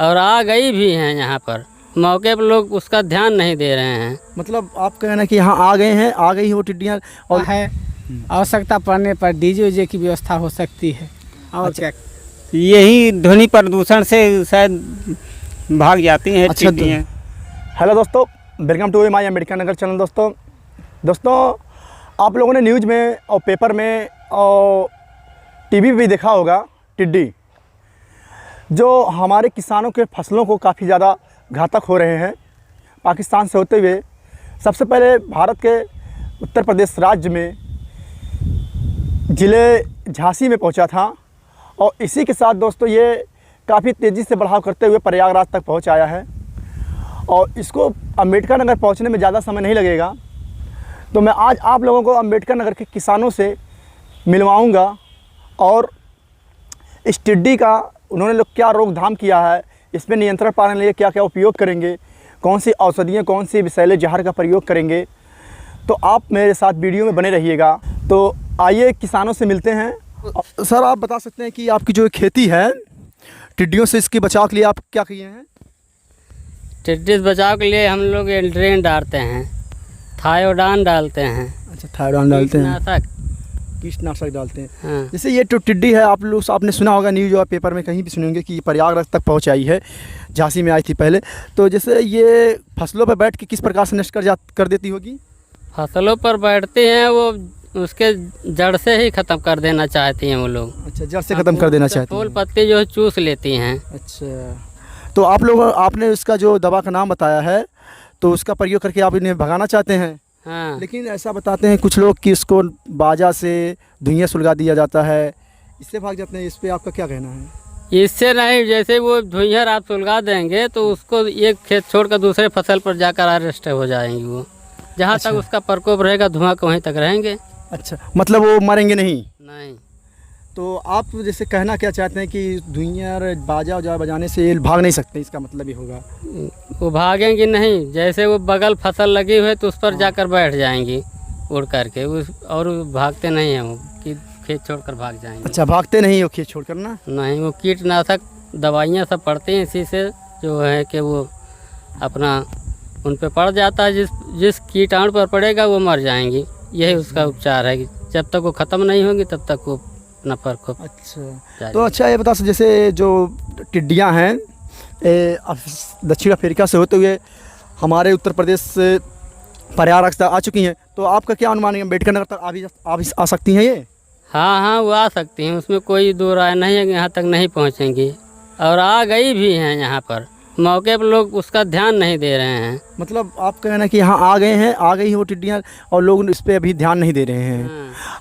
और आ गई भी हैं यहाँ पर। मौके पर लोग उसका ध्यान नहीं दे रहे हैं। मतलब आप कहना कि यहाँ आ गए हैं, आ गई वो टिड्डियाँ और है आवश्यकता पड़ने पर डीजे उजे की व्यवस्था हो सकती है। और अच्छा। क्या यही ध्वनि प्रदूषण से शायद भाग जाती हैं अच्छा, टिड्डियाँ। हेलो दोस्तों, वेलकम टू माय अमेरिकन नगर चैनल। दोस्तों आप लोगों ने न्यूज़ में और पेपर में और टीवी पे भी देखा होगा टिड्डी जो हमारे किसानों के फसलों को काफ़ी ज़्यादा घातक हो रहे हैं। पाकिस्तान से होते हुए सबसे पहले भारत के उत्तर प्रदेश राज्य में ज़िले झांसी में पहुंचा था और इसी के साथ दोस्तों ये काफ़ी तेज़ी से बढ़ाव करते हुए प्रयागराज तक पहुंच आया है और इसको अम्बेडकर नगर पहुंचने में ज़्यादा समय नहीं लगेगा। तो मैं आज आप लोगों को अम्बेडकर नगर के किसानों से मिलवाऊंगा और इस टिड्डी का उन्होंने लोग क्या रोकथाम किया है, इस पर नियंत्रण पाने के लिए क्या क्या उपयोग करेंगे, कौन सी औषधियाँ, कौन सी विषैले जहर का प्रयोग करेंगे। तो आप मेरे साथ वीडियो में बने रहिएगा। तो आइए किसानों से मिलते हैं। सर आप बता सकते हैं कि आपकी जो खेती है टिड्डियों से, इसके बचाव के लिए आप क्या किए हैं? टिड्डी से बचाव के लिए हम लोग एल्ड्रेन डालते हैं, थायोडान डालते हैं। अच्छा, थायोडान डालते हैं, कीटनाशक कीटनाशक डालते हैं। हाँ। जैसे ये जो टिड्डी है आपने सुना होगा न्यूज़ और पेपर में कहीं भी सुनेंगे कि प्रयागराज तक पहुंच आई है, झांसी में आई थी पहले। तो जैसे ये फसलों पर बैठ के किस प्रकार से नष्ट कर देती होगी? फसलों पर बैठते हैं वो उसके जड़ से ही ख़त्म कर देना चाहती हैं वो लोग। अच्छा, जड़ से ख़त्म कर देना चाहती हैं। फूल पत्ती जो है चूस लेती हैं। अच्छा, तो आपने उसका जो दवा का नाम बताया है तो उसका प्रयोग करके आप इन्हें भगाना चाहते हैं। हाँ। लेकिन ऐसा बताते हैं कुछ लोग कि इसको बाजा से धुइयाँ सुलगा दिया जाता है, इससे भाग जाते हैं। इस पर आपका क्या कहना है? इससे नहीं, जैसे वो धुइयाँ आप सुलगा देंगे तो उसको एक खेत छोड़कर दूसरे फसल पर जाकर अरेस्ट हो जाएंगी वो। जहाँ अच्छा। तक उसका प्रकोप रहेगा धुआं के वहीं तक रहेंगे। अच्छा, मतलब वो मरेंगे नहीं? नहीं। तो आप जैसे कहना क्या चाहते हैं कि धुइयाँ बाजा उजा बजाने से ये भाग नहीं सकते, इसका मतलब ये होगा? वो भागेंगी नहीं, जैसे वो बगल फसल लगी हुई है तो उस पर जाकर बैठ जाएंगी उड़ करके और वो भागते नहीं हैं, वो कि खेत छोड़कर भाग जाएंगे। अच्छा, भागते नहीं हो खेत छोड़कर ना? नहीं, वो कीटनाशक दवाइयाँ सब पड़ती हैं, इसी से जो है कि वो अपना उन पे पड़ जाता है, जिस कीटाणु पर पड़ेगा वो मर जाएंगी। यही उसका उपचार है कि जब तक वो ख़त्म नहीं होगी तब तक वो अपना प्रकोप। अच्छा, तो अच्छा ये बता सकते जैसे जो टिड्डियाँ हैं दक्षिण अफ्रीका से होते हुए हमारे उत्तर प्रदेश से प्रयागराज तक आ चुकी हैं, तो आपका क्या अनुमान है अम्बेडकर नगर तक आ सकती हैं ये? हाँ, वो आ सकती हैं, उसमें कोई दो राय नहीं है कि यहाँ तक नहीं पहुँचेंगी। और आ गई भी हैं यहाँ पर। मौके पर लोग उसका ध्यान नहीं दे रहे हैं। मतलब आप कहना कि यहाँ आ गए हैं, आ गई वो टिड्डियाँ और लोग इस पर अभी ध्यान नहीं दे रहे हैं।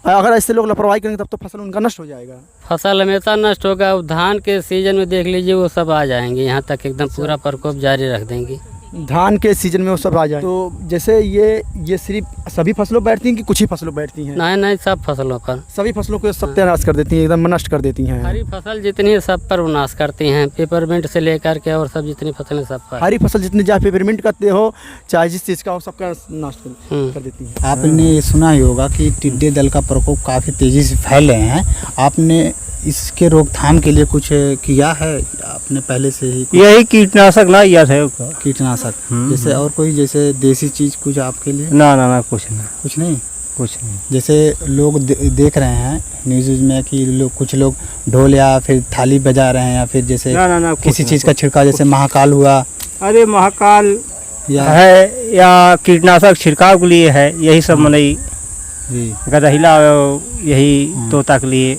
हाँ। अगर ऐसे लोग लापरवाही करेंगे तब तो फसल उनका नष्ट हो जाएगा। फसल हमेशा नष्ट होगा। धान के सीजन में देख लीजिए वो सब आ जाएंगे यहाँ तक, एकदम पूरा प्रकोप जारी रख देंगी। धान के सीजन में वो सब आ जाए। तो जैसे ये सिर्फ सभी फसलों बैठती हैं कि कुछ ही फसलों बैठती हैं? नहीं, सब फसलों पर। सभी फसलों को सत्यानाश कर देती हैं, एकदम नष्ट कर देती हैं। हरी फसल जितनी है सब पर नाश करती हैं, पेपरमिंट से लेकर के और सब जितनी फसलें सब पर। हरी फसल जितनी चाहे पेपरमिंट करते हो चाहे जिस चीज़ का हो सबका नष्ट कर देती हैं। आपने ये सुना ही होगा कि टिड्डी दल का प्रकोप काफ़ी तेज़ी से फैल रहे हैं। आपने इसके रोकथाम के लिए कुछ किया है आपने पहले से ही? यही कीटनाशक लाया था। कीटनाशक जैसे और कोई जैसे देसी चीज़ कुछ आपके लिए? ना कुछ नहीं। जैसे लोग देख रहे हैं न्यूज़ में कि कुछ लोग ढोल या फिर थाली बजा रहे हैं या फिर जैसे ना, किसी चीज़ का छिड़काव, जैसे महाकाल हुआ। अरे महाकाल है या कीटनाशक छिड़काव के लिए है, यही सब मनई जी गदहिला यही तोता के लिए।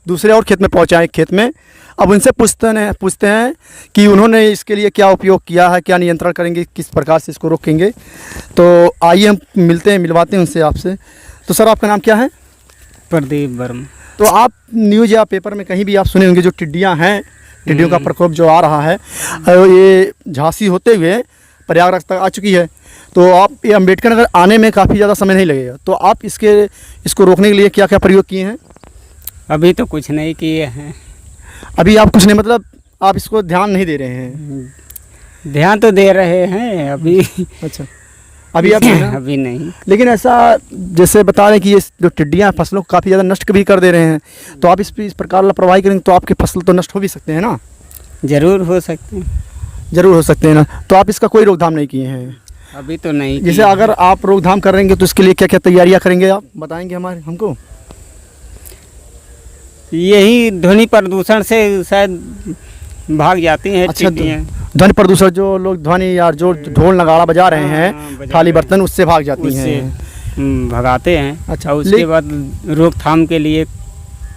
दूसरे और खेत में पहुँचाएँ, खेत में अब उनसे पूछते हैं कि उन्होंने इसके लिए क्या उपयोग किया है, क्या नियंत्रण करेंगे, किस प्रकार से इसको रोकेंगे। तो आइए हम मिलवाते हैं उनसे आपसे। तो सर आपका नाम क्या है? प्रदीप वर्मा। तो आप न्यूज़ या पेपर में कहीं भी आप सुने होंगे जो टिड्डियाँ हैं, टिड्डियों का प्रकोप जो आ रहा है, ये झांसी होते हुए प्रयागराज तक आ चुकी है। तो आप ये अम्बेडकर नगर आने में काफ़ी ज़्यादा समय नहीं लगेगा। तो आप इसको रोकने के लिए क्या क्या प्रयोग किए हैं? अभी तो कुछ नहीं किए हैं। अभी आप कुछ नहीं, मतलब आप इसको ध्यान नहीं दे रहे हैं? ध्यान तो दे रहे हैं अभी। अच्छा, अभी आप अभी नहीं। लेकिन ऐसा जैसे बता रहे हैं कि ये जो टिड्डियाँ फसलों को काफ़ी ज़्यादा नष्ट भी कर दे रहे हैं, तो आप इस प्रकार लापरवाही करेंगे तो आपकी फसल तो नष्ट हो भी सकते हैं ना? जरूर हो सकते हैं। ज़रूर हो सकते हैं ना। तो आप इसका कोई रोकथाम नहीं किए हैं? अभी तो नहीं जैसे किए। अगर आप रोकथाम करेंगे तो इसके लिए क्या क्या तैयारियां करेंगे, आप बताएंगे हमको? यही ध्वनि प्रदूषण से शायद भाग जाती हैं अच्छा, टिड्डियाँ। ध्वनि प्रदूषण, जो लोग ध्वनि या जो ढोल नगाड़ा बजा रहे हाँ, हैं, बजा थाली रहे बर्तन, उससे भाग जाती उससे हैं। भगाते हैं। अच्छा, और उसके बाद रोकथाम के लिए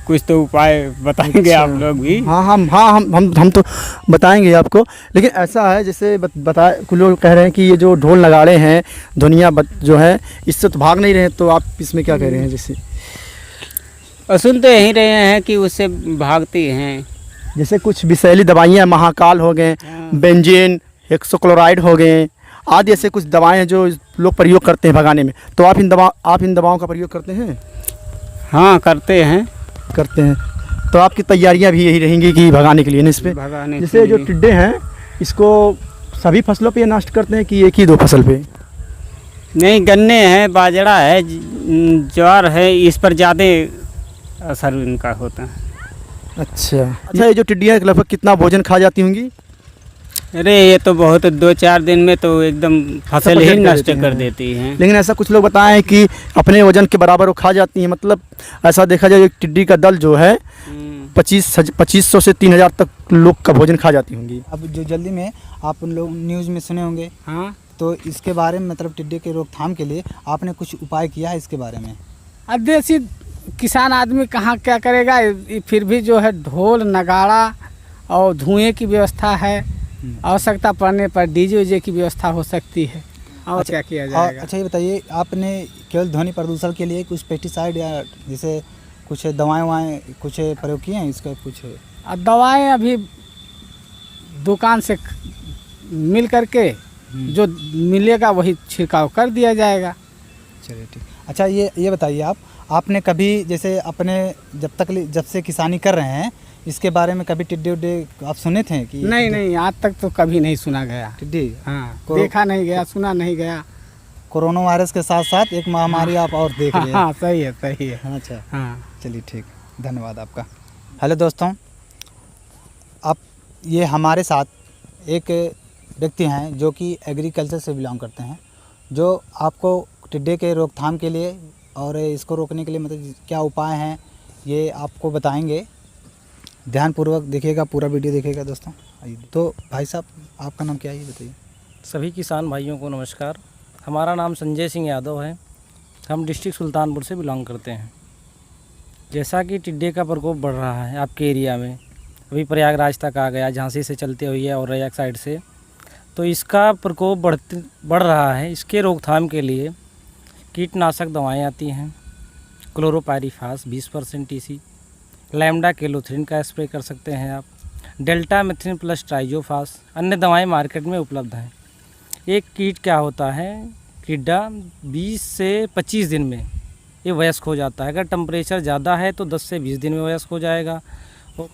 कुछ तो उपाय बताएंगे आप लोग भी। हाँ हम तो बताएंगे आपको। लेकिन ऐसा है जैसे बताए, कुछ लोग कह रहे हैं कि ये जो ढोल नगाड़े हैं, ध्वनियाँ जो है, इससे तो भाग नहीं रहे हैं, तो आप इसमें क्या कह रहे हैं? जैसे सुन तो यही रहे हैं कि उससे भागती हैं। जैसे कुछ विषैली दवाइयाँ, महाकाल हो गए, बेंजीन, हेक्सोक्लोराइड हो गए आदि, ऐसे कुछ दवाएं हैं जो लोग प्रयोग करते हैं भगाने में। तो आप इन दवाओं का प्रयोग करते हैं? हाँ, करते हैं। तो आपकी तैयारियां भी यही रहेंगी कि भगाने के लिए ना इस पे? भगाने जैसे के जो लिए। टिड्डे हैं, इसको सभी फसलों पे नष्ट करते हैं कि एक ही 2 फसल पे? नहीं, गन्ने हैं, बाजरा है, ज्वार है, इस पर ज़्यादा असर इनका होता है। अच्छा, ये जो टिड्डियाँ लगभग कितना भोजन खा जाती होंगी? अरे ये तो बहुत 2-4 दिन में तो एकदम फसल ही नष्ट कर देती हैं। लेकिन ऐसा कुछ लोग बताएं कि अपने वजन के बराबर वो खा जाती हैं। मतलब ऐसा देखा जाए, एक टिड्डी का दल जो है 2500 से 3000 तक लोग का भोजन खा जाती होंगी। अब जो जल्दी में आप उन लोग न्यूज़ में सुने होंगे, हाँ, तो इसके बारे में मतलब टिड्डे के रोकथाम के लिए आपने कुछ उपाय किया है इसके बारे में? अब देसी किसान आदमी कहाँ क्या करेगा, फिर भी जो है ढोल नगाड़ा और धुएं की व्यवस्था है। आवश्यकता पड़ने पर डीजे वीजे की व्यवस्था हो सकती है। और अच्छा, क्या किया जाएगा? अच्छा, ये बताइए, आपने केवल ध्वनि प्रदूषण के लिए कुछ पेस्टिसाइड या जैसे कुछ दवाएं कुछ प्रयोग किए हैं इसका कुछ? अब दवाएं अभी दुकान से मिल करके जो मिलेगा वही छिड़काव कर दिया जाएगा। चलिए ठीक। अच्छा, ये बताइए, आपने कभी जैसे अपने जब से किसानी कर रहे हैं, इसके बारे में कभी टिड्डे उड्डे आप सुने थे कि? नहीं, आज तक तो कभी नहीं सुना गया। टिड्डी? हाँ, देखा नहीं गया, सुना नहीं गया। कोरोना वायरस के साथ साथ एक महामारी आप और देख रहे हैं। हाँ, सही है। अच्छा, हाँ, चलिए ठीक, धन्यवाद आपका। हेलो दोस्तों, आप ये हमारे साथ एक व्यक्ति हैं जो कि एग्रीकल्चर से बिलोंग करते हैं, जो आपको टिड्डे के रोकथाम के लिए और इसको रोकने के लिए मतलब क्या उपाय हैं ये आपको बताएंगे। ध्यानपूर्वक देखिएगा, पूरा वीडियो देखिएगा दोस्तों। तो भाई साहब, आपका नाम क्या है ये बताइए। सभी किसान भाइयों को नमस्कार। हमारा नाम संजय सिंह यादव है। हम डिस्ट्रिक्ट सुल्तानपुर से बिलोंग करते हैं। जैसा कि टिड्डे का प्रकोप बढ़ रहा है आपके एरिया में, अभी प्रयागराज तक आ गया, झांसी से चलते हुए और रैया साइड से, तो इसका प्रकोप बढ़ रहा है। इसके रोकथाम के लिए कीटनाशक दवाएं आती हैं। क्लोरोपायरीफास 20% TC, लैम्डा केलोथ्रिन का स्प्रे कर सकते हैं आप। डेल्टा मेथिन प्लस ट्राइजोफास, अन्य दवाएं मार्केट में उपलब्ध हैं। एक कीट क्या होता है, टिड्डा 20 से 25 दिन में ये वयस्क हो जाता है। अगर टेम्परेचर ज़्यादा है तो 10 से 20 दिन में वयस्क हो जाएगा।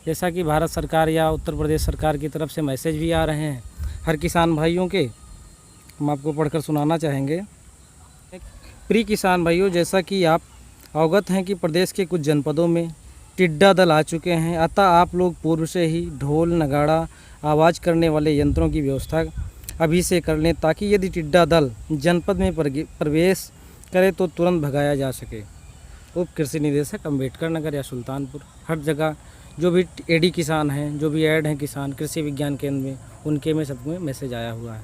जैसा कि भारत सरकार या उत्तर प्रदेश सरकार की तरफ से मैसेज भी आ रहे हैं हर किसान भाइयों के, हम आपको पढ़कर सुनाना चाहेंगे। प्रिय किसान भाइयों, जैसा कि आप अवगत हैं कि प्रदेश के कुछ जनपदों में टिड्डा दल आ चुके हैं, अतः आप लोग पूर्व से ही ढोल नगाड़ा आवाज़ करने वाले यंत्रों की व्यवस्था अभी से कर लें, ताकि यदि टिड्डा दल जनपद में प्रवेश करे तो तुरंत भगाया जा सके। उप कृषि निदेशक अम्बेडकर नगर या सुल्तानपुर, हर जगह जो भी एडी किसान हैं, जो भी ऐड हैं किसान कृषि विज्ञान केंद्र में, उनके में सब में मैसेज आया हुआ है।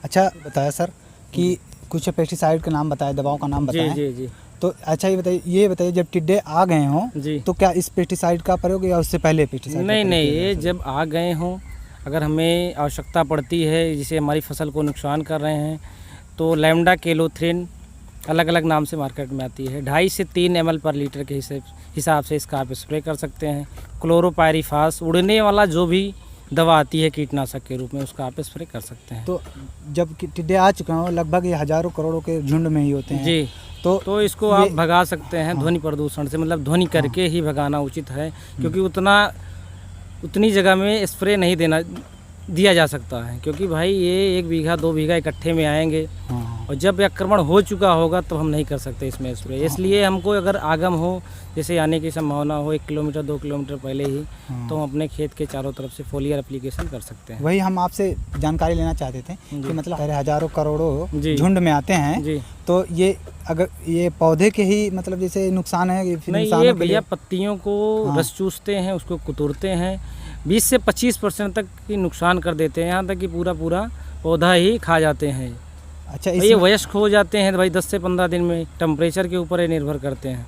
अच्छा, बताया सर कि कुछ पेस्टिसाइड का नाम बताया, दवाओं का नाम बताया। जी। तो अच्छा, ये बताइए जब टिड्डे आ गए हों जी, तो क्या इस पेस्टिसाइड का प्रयोग या उससे पहले पेस्टिसाइड? नहीं, ये जब आ गए हों, अगर हमें आवश्यकता पड़ती है जिसे हमारी फसल को नुकसान कर रहे हैं, तो लैम्डा केलोथ्रिन अलग अलग नाम से मार्केट में आती है, 2.5 से 3 ml पर लीटर के हिसाब से इसका आप स्प्रे कर सकते हैं। क्लोरोपायरीफास, उड़ने वाला जो भी दवा आती है कीटनाशक के रूप में, उसका आप स्प्रे कर सकते हैं। तो जब टिड्डे आ चुके हों, लगभग ये हजारों करोड़ों के झुंड में ही होते हैं जी, तो इसको आप भगा सकते हैं ध्वनि प्रदूषण से, मतलब ध्वनि करके ही भगाना उचित है, क्योंकि उतनी जगह में स्प्रे नहीं दिया जा सकता है, क्योंकि भाई ये 1 बीघा 2 बीघा इकट्ठे में आएंगे हाँ और जब आक्रमण हो चुका होगा तो हम नहीं कर सकते इसमें स्प्रे। इसलिए हमको अगर आगम हो, जैसे आने की संभावना हो 1 किलोमीटर 2 किलोमीटर पहले ही, तो हम अपने खेत के चारों तरफ से फोलियर एप्लीकेशन कर सकते हैं। वही हम आपसे जानकारी लेना चाहते थे कि मतलब सारे हजारों करोड़ों जी। झुंड में आते हैं, जी तो ये अगर ये पौधे के ही मतलब जैसे नुकसान है, फिर नहीं, इंसानों ये के भैया लिए- पत्तियों को हाँ। रस चूसते हैं, उसको कुतरते हैं, 20 से 25% तक की नुकसान कर देते हैं, यहाँ तक कि पूरा पौधा ही खा जाते हैं। अच्छा ये वयस्क हो जाते हैं भाई 10 से 15 दिन में, टेम्परेचर के ऊपर ये निर्भर करते हैं।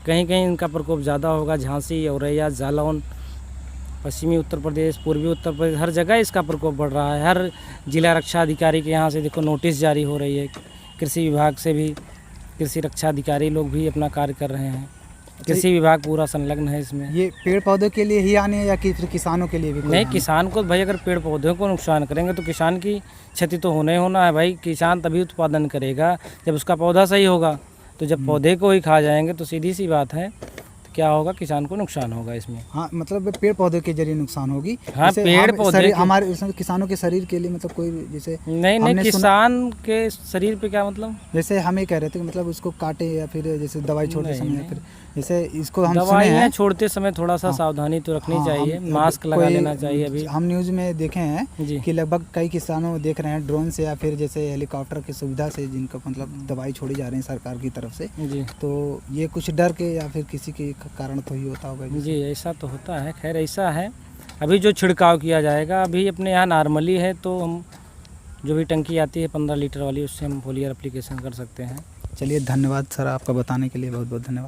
कहीं कहीं इनका प्रकोप ज़्यादा होगा, झांसी, औरैया, जालौन, पश्चिमी उत्तर प्रदेश, पूर्वी उत्तर प्रदेश, हर जगह इसका प्रकोप बढ़ रहा है। हर जिला रक्षा अधिकारी के यहाँ से देखो नोटिस जारी हो रही है, कृषि विभाग से भी कृषि रक्षा अधिकारी लोग भी अपना कार्य कर रहे हैं, कृषि विभाग पूरा संलग्न है इसमें। ये पेड़ पौधों के लिए ही आने या कि फिर किसानों के लिए भी कोई नहीं, हानि? किसान को भाई अगर पेड़ पौधों को नुकसान करेंगे तो किसान की क्षति तो होना ही होना है भाई। किसान तभी उत्पादन करेगा जब उसका पौधा सही होगा, तो जब पौधे को ही खा जाएंगे तो सीधी सी बात है, तो क्या होगा, किसान को नुकसान होगा इसमें। हाँ मतलब पेड़ पौधे के जरिए नुकसान होगी। हाँ, जैसे पेड़ हम पौधे शरीर- के- हमारे इसमें किसानों के शरीर के लिए मतलब कोई जैसे नहीं, हमने सुना- किसान के शरीर पे क्या मतलब, जैसे हम ये कह रहे थे कि मतलब उसको काटे या फिर जैसे दवाई छोड़ते नहीं, समय या नहीं। फिर जैसे इसको हम सुने दवाइयाँ हैं। छोड़ते समय थोड़ा सा सावधानी तो रखनी हाँ, चाहिए, हम- मास्क लगा कोई- लेना चाहिए अभी। हम न्यूज़ में देखे हैं जी कि लगभग कई किसानों देख रहे हैं ड्रोन से या फिर जैसे हेलीकॉप्टर की सुविधा से जिनका मतलब दवाई छोड़ी जा रही है सरकार की तरफ से, जी तो ये कुछ डर के या फिर किसी के कारण तो ही होता होगा। जी, ऐसा तो होता है। खैर ऐसा है, अभी जो छिड़काव किया जाएगा अभी अपने यहाँ नॉर्मली है, तो हम जो भी टंकी आती है 15 लीटर वाली, उससे हम फोलियर एप्लीकेशन कर सकते हैं। चलिए धन्यवाद सर, आपका बताने के लिए बहुत बहुत धन्यवाद।